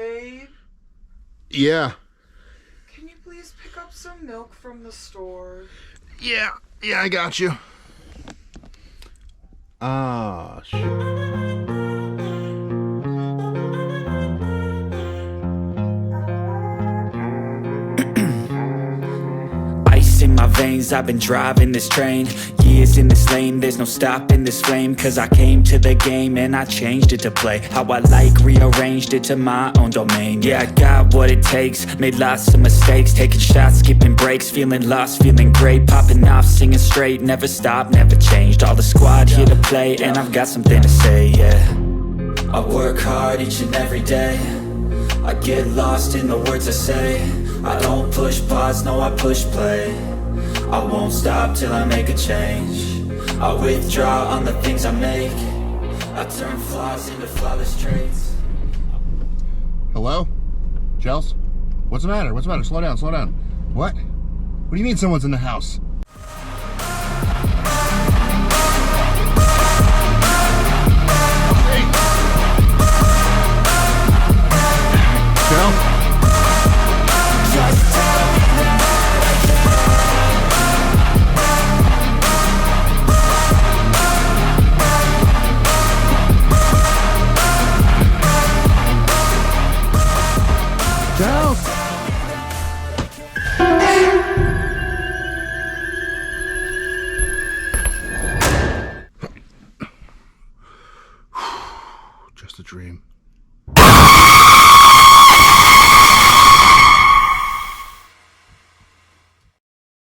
Babe, Yeah. can you please pick up some milk from the store? Yeah, I got you. Ah, Ice in my veins, I've been driving this train. Years in this lane, there's no stopping this flame. Cause I came to the game and I changed it to play how I like, rearranged it to my own domain. Yeah, I got what it takes, made lots of mistakes, taking shots, skipping breaks, feeling lost, feeling great, popping off, singing straight, never stopped, never changed. All the squad here to play and I've got something to say, yeah. I work hard each and every day, I get lost in the words I say. I don't push pause, no I push play. I won't stop till I make a change. I withdraw on the things I make. I turn flaws into flawless traits. hello? Chels? What's the matter? What's the matter? Slow down, slow down. What? What do you mean someone's in the house? Chels? Just a dream.